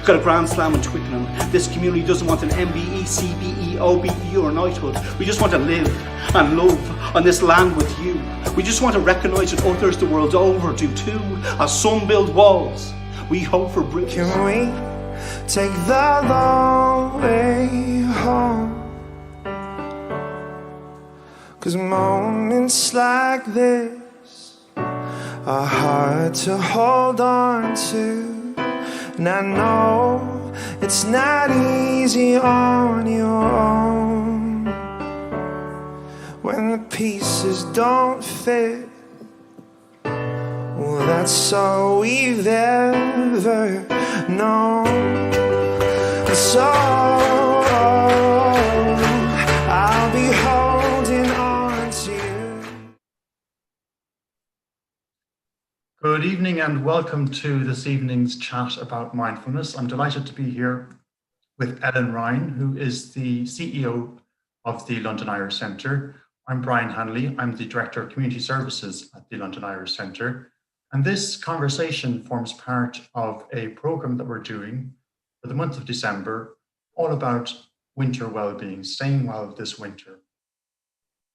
Got a grand slam in Twickenham. This community doesn't want an MBE, CBE, OBE or knighthood. We just want to live and love on this land with you. We just want to recognise that others the world over do too. As some build walls, we hope for bridges. Can we take the long way home? 'Cause moments like this are hard to hold on to, and I know it's not easy on your own when the pieces don't fit. Well, that's all we've ever known. And so I'll be holding on to you. Good evening and welcome to this evening's chat about mindfulness. I'm delighted to be here with Ellen Ryan, who is the CEO of the London Irish Centre. I'm Brian Hanley. I'm the Director of Community Services at the London Irish Centre. And this conversation forms part of a programme that we're doing for the month of December, all about winter well-being, staying well this winter.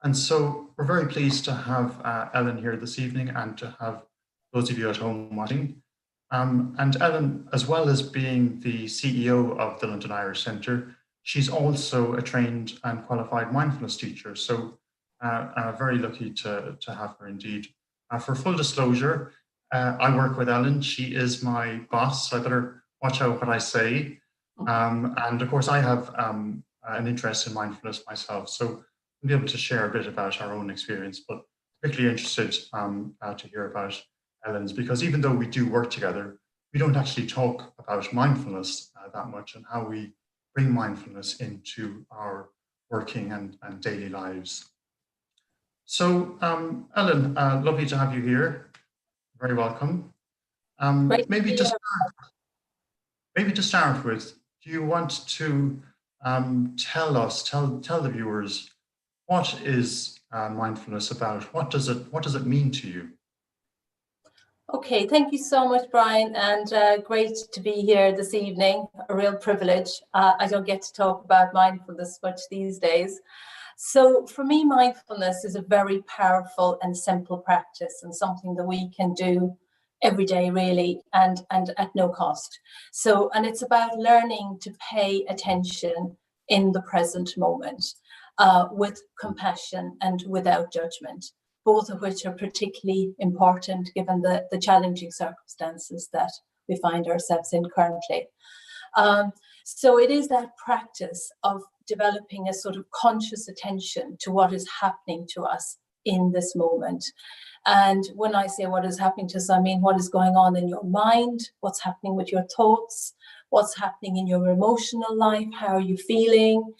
And so we're very pleased to have Ellen here this evening and to have those of you at home watching. And Ellen, as well as being the CEO of the London Irish Centre, she's also a trained and qualified mindfulness teacher. So very lucky to have her indeed. For full disclosure, I work with Ellen. She is my boss, so I better watch out what I say. And of course, I have an interest in mindfulness myself, so I'll be able to share a bit about our own experience, but particularly interested to hear about Ellen's, because even though we do work together, we don't actually talk about mindfulness that much and how we bring mindfulness into our working and daily lives. So, Ellen, lovely to have you here. Very welcome. Maybe to start with, do you want to tell the viewers, what is mindfulness about? What does it mean to you? Okay, thank you so much, Brian, and great to be here this evening. A real privilege. I don't get to talk about mindfulness much these days. So for me, mindfulness is a very powerful and simple practice, and something that we can do every day, really, and at no cost. So, and it's about learning to pay attention in the present moment with compassion and without judgment, both of which are particularly important given the challenging circumstances that we find ourselves in currently. So it is that practice of developing a sort of conscious attention to what is happening to us in this moment. And when I say what is happening to us, I mean what is going on in your mind, what's happening with your thoughts, what's happening in your emotional life, how are you feeling,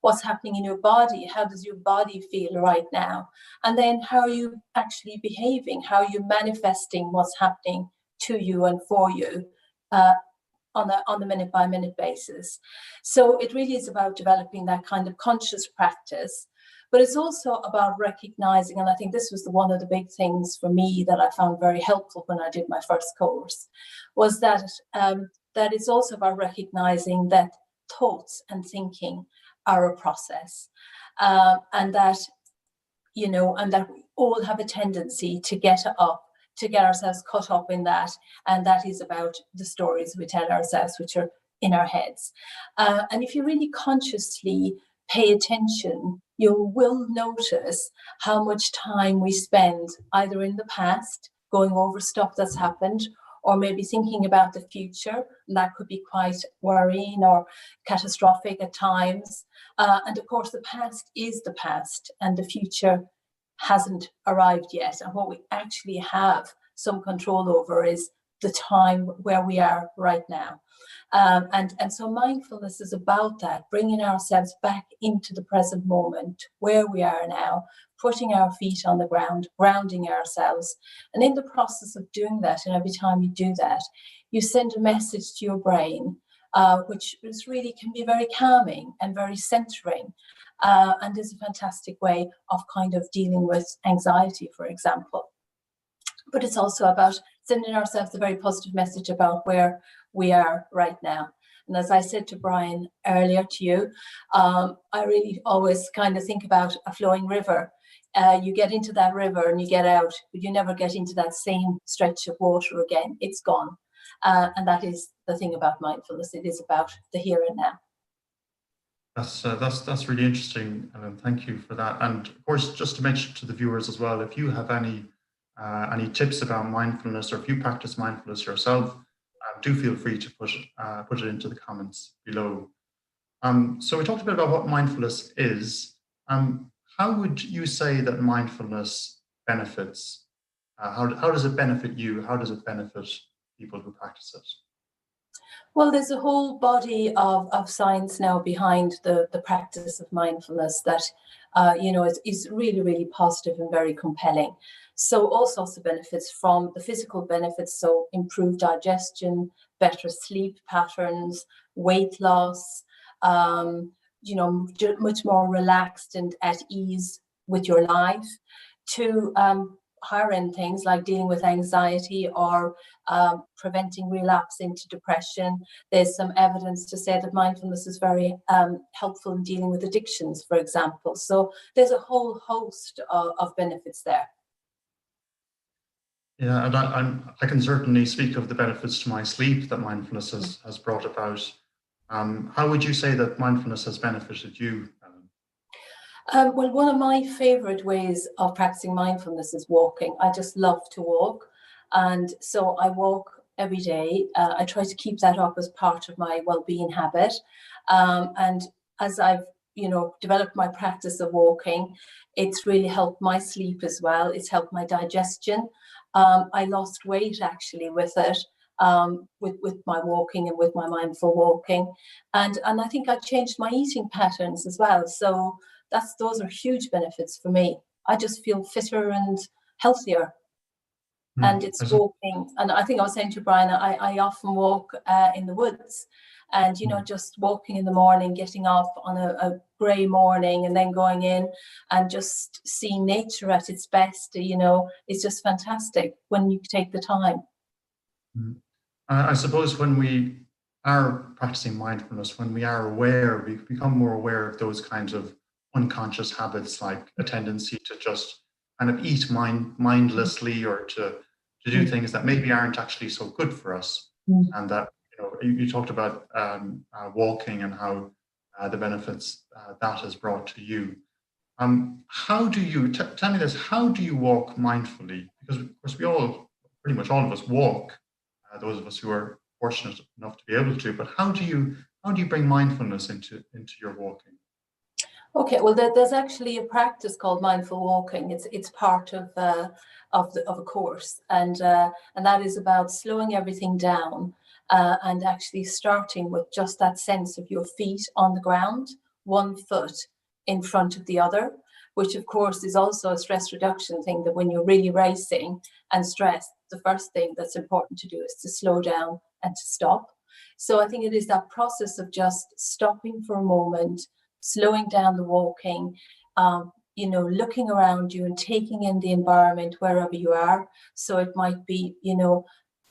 what's happening in your body, how does your body feel right now, and then how are you actually behaving, how are you manifesting what's happening to you and for you on a minute by minute basis. So it really is about developing that kind of conscious practice, but it's also about recognizing, and I think this was one of the big things for me that I found very helpful when I did my first course, was that it's also about recognizing that thoughts and thinking are a process, and that we all have a tendency to get ourselves caught up in that, and that is about the stories we tell ourselves, which are in our heads. And if you really consciously pay attention, you will notice how much time we spend either in the past going over stuff that's happened, or maybe thinking about the future, and that could be quite worrying or catastrophic at times. And of course, the past is the past, and the future hasn't arrived yet. And what we actually have some control over is the time where we are right now. And so mindfulness is about that, bringing ourselves back into the present moment, where we are now, putting our feet on the ground, grounding ourselves. And in the process of doing that, and every time you do that, you send a message to your brain, which is really can be very calming and very centering, and is a fantastic way of kind of dealing with anxiety, for example. But it's also about sending ourselves a very positive message about where we are right now. And as I said to Brian earlier to you, I really always kind of think about a flowing river. You get into that river and you get out, but you never get into that same stretch of water again. It's gone. And that is the thing about mindfulness. It is about the here and now. That's really interesting, Ellen. Thank you for that. And of course, just to mention to the viewers as well, if you have any tips about mindfulness, or if you practice mindfulness yourself, do feel free to put it into the comments below. So we talked a bit about what mindfulness is. How would you say that mindfulness benefits? How does it benefit you? How does it benefit people who practice it? Well, there's a whole body of science now behind the practice of mindfulness that, is really, really positive and very compelling. So all sorts of benefits, from the physical benefits, so improved digestion, better sleep patterns, weight loss, much more relaxed and at ease with your life, to higher end things like dealing with anxiety or preventing relapse into depression. There's some evidence to say that mindfulness is very helpful in dealing with addictions, for example. So there's a whole host of benefits there. Yeah, and I can certainly speak of the benefits to my sleep that mindfulness has brought about. How would you say that mindfulness has benefited you, Ellen? Well, one of my favorite ways of practicing mindfulness is walking. I just love to walk. And so I walk every day. I try to keep that up as part of my well-being habit. And as I've, developed my practice of walking, it's really helped my sleep as well. It's helped my digestion. I lost weight actually with it. With my walking and with my mindful walking, and I think I changed my eating patterns as well. So those are huge benefits for me. I just feel fitter and healthier. And it's walking. And I think I was saying to Brian, I often walk in the woods, and just walking in the morning, getting up on a grey morning, and then going in and just seeing nature at its best. It's just fantastic when you take the time. I suppose when we are practicing mindfulness, when we are aware, we become more aware of those kinds of unconscious habits, like a tendency to just kind of eat mindlessly, or to do things that maybe aren't actually so good for us. And that, you talked about walking and how the benefits that has brought to you. How do you, tell me this, how do you walk mindfully? Because of course pretty much all of us walk, those of us who are fortunate enough to be able to, but how do you bring mindfulness into your walking? Okay, well, there's actually a practice called mindful walking. It's part of a course, and that is about slowing everything down and actually starting with just that sense of your feet on the ground, one foot in front of the other, which of course is also a stress reduction thing, that when you're really racing and stressed, the first thing that's important to do is to slow down and to stop. So I think it is that process of just stopping for a moment, slowing down the walking, looking around you and taking in the environment wherever you are. So it might be,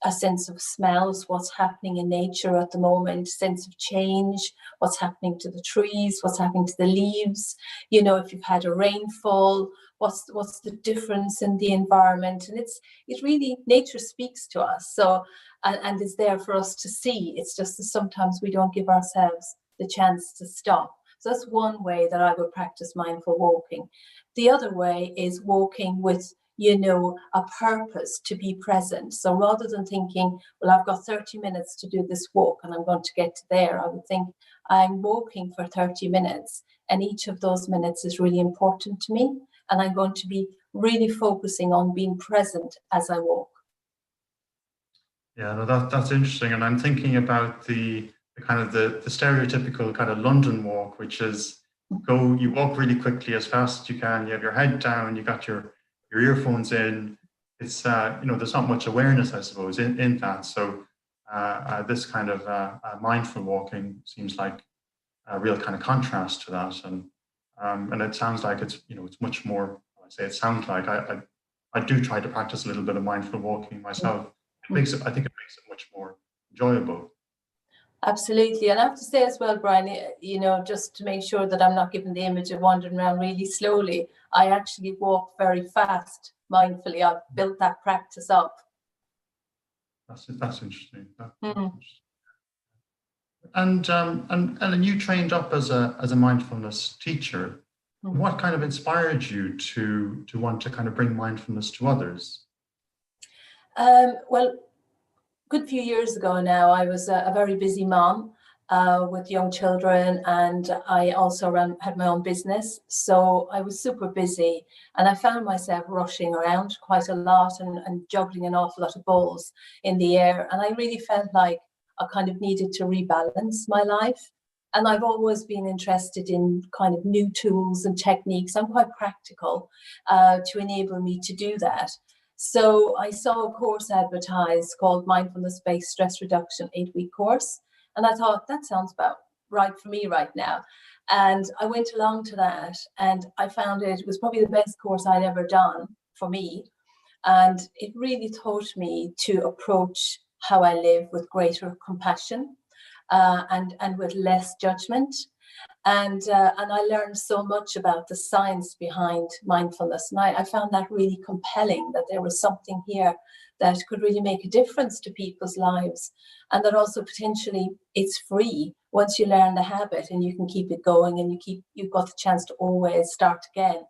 a sense of smells, what's happening in nature at the moment, sense of change, what's happening to the trees, what's happening to the leaves, if you've had a rainfall, what's the difference in the environment. And it really, nature speaks to us. So, and it's there for us to see. It's just that sometimes we don't give ourselves the chance to stop. So that's one way that I would practice mindful walking. The other way is walking with, a purpose, to be present. So rather than thinking, well, I've got 30 minutes to do this walk and I'm going to get to there, I would think, I'm walking for 30 minutes and each of those minutes is really important to me. And I'm going to be really focusing on being present as I walk. Yeah, no, that's interesting. And I'm thinking about the kind of the stereotypical kind of London walk, which is you walk really quickly as fast as you can, you have your head down, you got your earphones in. It's there's not much awareness, I suppose, in that. So this kind of mindful walking seems like a real kind of contrast to that, and it sounds like it's it's much more. I say it sounds like I do try to practice a little bit of mindful walking myself. makes it, I think it makes it much more enjoyable. Absolutely. And I have to say as well, Brian, just to make sure that I'm not given the image of wandering around really slowly, I actually walk very fast, mindfully. I've built that practice up. That's interesting. That's interesting. And Ellen, you trained up as a mindfulness teacher. What kind of inspired you to want to kind of bring mindfulness to others? Well, good few years ago now, I was a very busy mom with young children, and I also had my own business. So I was super busy, and I found myself rushing around quite a lot and juggling an awful lot of balls in the air. And I really felt like I kind of needed to rebalance my life. And I've always been interested in kind of new tools and techniques. I'm quite practical to enable me to do that. So I saw a course advertised called Mindfulness-Based Stress Reduction 8-week course. And I thought, that sounds about right for me right now. And I went along to that, and I found it was probably the best course I'd ever done for me. And it really taught me to approach how I live with greater compassion and with less judgment. And I learned so much about the science behind mindfulness. And I found that really compelling, that there was something here that could really make a difference to people's lives. And that also potentially it's free once you learn the habit, and you can keep it going, and you've got the chance to always start again.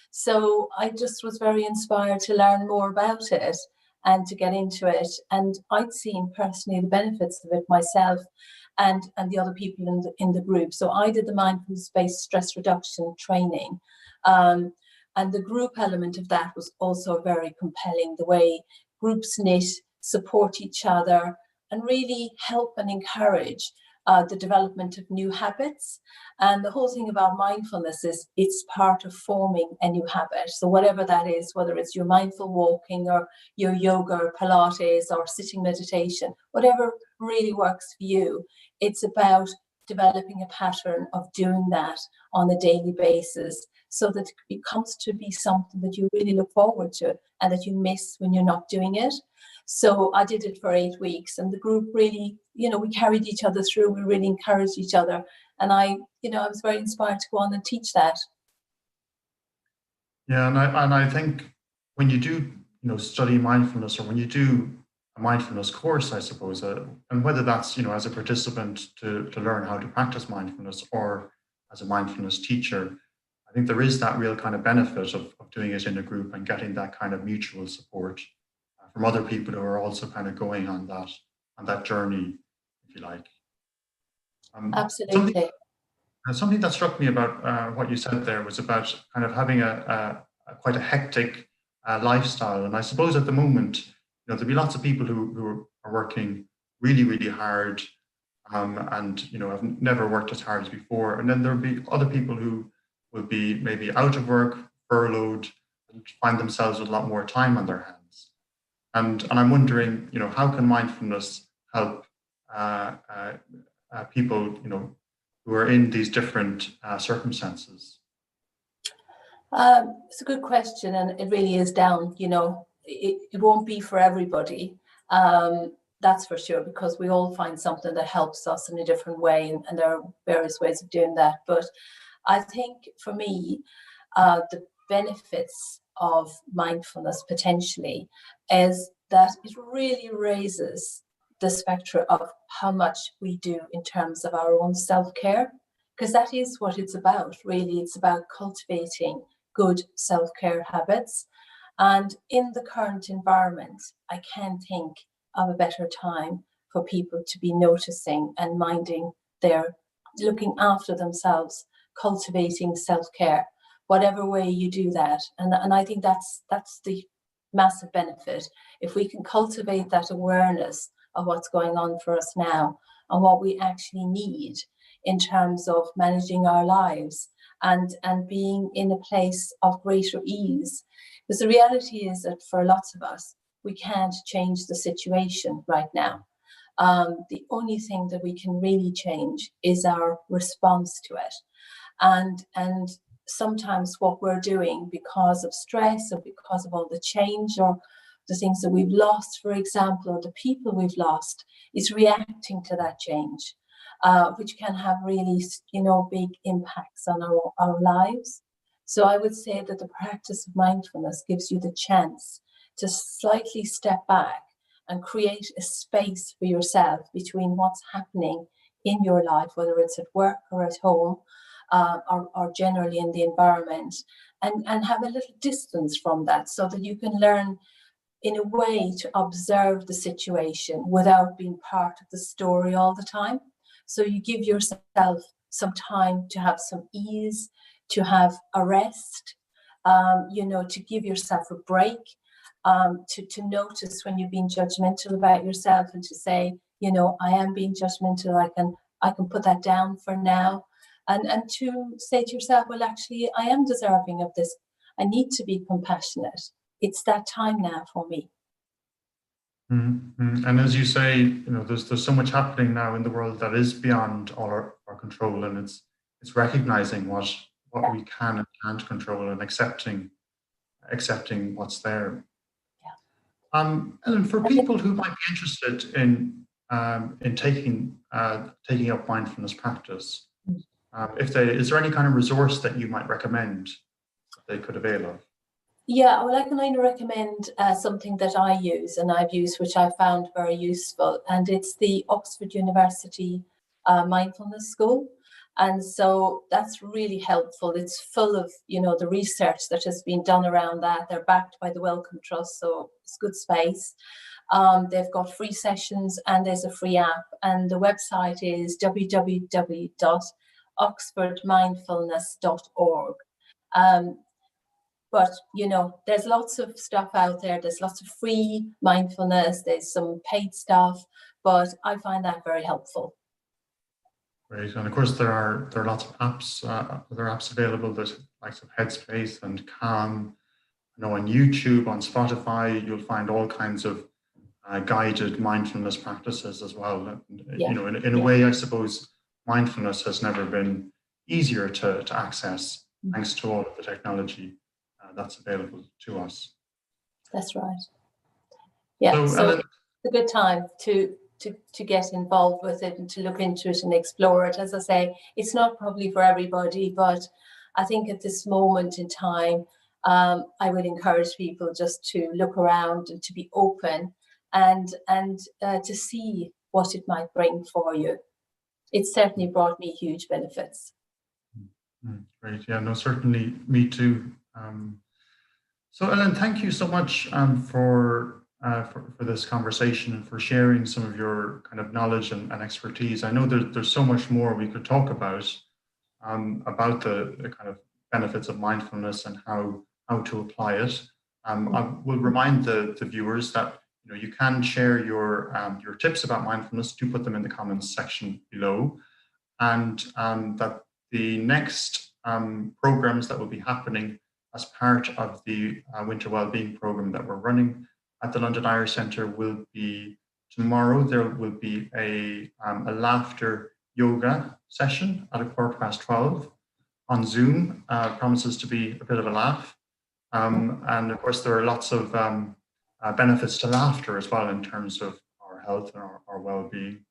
So I just was very inspired to learn more about it and to get into it. And I'd seen personally the benefits of it myself and the other people in the group. So I did the mindfulness-based stress reduction training. And the group element of that was also very compelling, the way groups knit, support each other, and really help and encourage the development of new habits. And the whole thing about mindfulness is it's part of forming a new habit. So whatever that is, whether it's your mindful walking or your yoga or Pilates or sitting meditation, whatever really works for you, it's about developing a pattern of doing that on a daily basis so that it becomes to be something that you really look forward to and that you miss when you're not doing it. So I did it for 8 weeks, and the group really, we carried each other through. We really encouraged each other. And I was very inspired to go on and teach that. Yeah, and I think when you do, study mindfulness, or when you do a mindfulness course, I suppose, and whether that's, as a participant to learn how to practice mindfulness, or as a mindfulness teacher, I think there is that real kind of benefit of doing it in a group and getting that kind of mutual support from other people who are also kind of going on that journey, if you like. Absolutely. Something that struck me about what you said there was about kind of having a quite a hectic lifestyle. And I suppose at the moment, there'll be lots of people who are working really, really hard and, have never worked as hard as before. And then there'll be other people who will be maybe out of work, furloughed, and find themselves with a lot more time on their hands. And I'm wondering, how can mindfulness help people, who are in these different circumstances? It's a good question, and it really is down. It won't be for everybody. That's for sure, because we all find something that helps us in a different way, and there are various ways of doing that. But I think for me, the benefits of mindfulness potentially is that it really raises the spectrum of how much we do in terms of our own self-care, because that is what it's about, really. It's about cultivating good self-care habits. And in the current environment, I can't think of a better time for people to be noticing and minding their, looking after themselves, cultivating self-care, whatever way you do that. And I think that's the massive benefit. If we can cultivate that awareness of what's going on for us now and what we actually need in terms of managing our lives and being in a place of greater ease. Because the reality is that for lots of us, we can't change the situation right now. The only thing that we can really change is our response to it. And sometimes what we're doing because of stress or because of all the change or the things that we've lost, for example, or the people we've lost, is reacting to that change, which can have really, big impacts on our lives. So I would say that the practice of mindfulness gives you the chance to slightly step back and create a space for yourself between what's happening in your life, whether it's at work or at home, or generally in the environment, and have a little distance from that, so that you can learn in a way to observe the situation without being part of the story all the time. So you give yourself some time to have some ease, to have a rest, to give yourself a break, to notice when you're being judgmental about yourself, and to say, I am being judgmental, I can put that down for now, and to say to yourself, well, actually, I am deserving of this. I need to be compassionate. It's that time now for me. Mm-hmm. And as you say, there's so much happening now in the world that is beyond all our control, and it's recognizing what we can and can't control, and accepting what's there. Yeah. And for people who might be interested in taking up mindfulness practice, is there any kind of resource that you might recommend that they could avail of? Yeah, well, I can only recommend something that I use and I've used, which I found very useful, and it's the Oxford University Mindfulness School. And so that's really helpful. It's full of, the research that has been done around that. They're backed by the Wellcome Trust, so it's good space. They've got free sessions and there's a free app. And the website is www.oxfordmindfulness.org. But, there's lots of stuff out there. There's lots of free mindfulness. There's some paid stuff, but I find that very helpful. Great. And of course, there are lots of apps. There are apps available. There's likes of Headspace and Calm. On YouTube, on Spotify, you'll find all kinds of guided mindfulness practices as well. Yeah. In a way, I suppose mindfulness has never been easier to access, thanks to all of the technology that's available to us. That's right. Yeah, so Ellen, it's a good time to get involved with it and to look into it and explore it. As I say, it's not probably for everybody, but I think at this moment in time, I would encourage people just to look around and to be open and to see what it might bring for you. It certainly brought me huge benefits. Great. Yeah, no, certainly me too. So Ellen, thank you so much for this conversation and for sharing some of your kind of knowledge and expertise. I know there's so much more we could talk about the kind of benefits of mindfulness and how to apply it. I will remind the viewers that you can share your tips about mindfulness. Do put them in the comments section below, and that the next programs that will be happening as part of the Winter Wellbeing program that we're running at the London Irish Centre will be tomorrow. There will be a laughter yoga session at 12:15 on Zoom. Promises to be a bit of a laugh. And of course, there are lots of benefits to laughter as well in terms of our health and our well-being.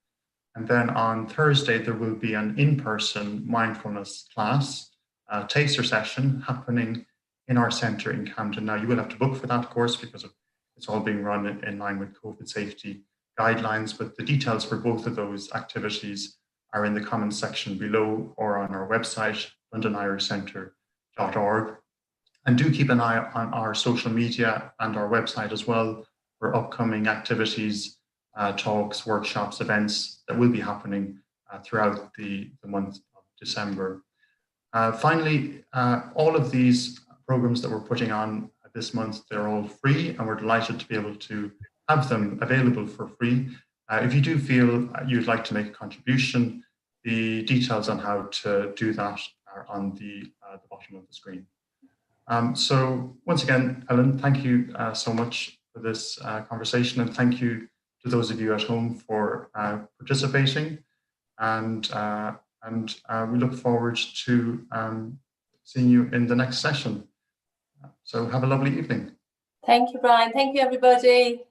And then on Thursday, there will be an in-person mindfulness class, taster session happening in our centre in Camden. Now, you will have to book for that, of course, because it's all being run in line with COVID safety guidelines, but the details for both of those activities are in the comments section below or on our website, londonirishcentre.org. And do keep an eye on our social media and our website as well for upcoming activities, talks, workshops, events that will be happening throughout the month of December. Finally, all of these programs that we're putting on this month, they're all free, and we're delighted to be able to have them available for free. If you do feel you'd like to make a contribution, the details on how to do that are on the bottom of the screen. So once again, Ellen, thank you so much for this conversation, and thank you to those of you at home for participating. And we look forward to seeing you in the next session. So have a lovely evening. Thank you, Brian. Thank you, everybody.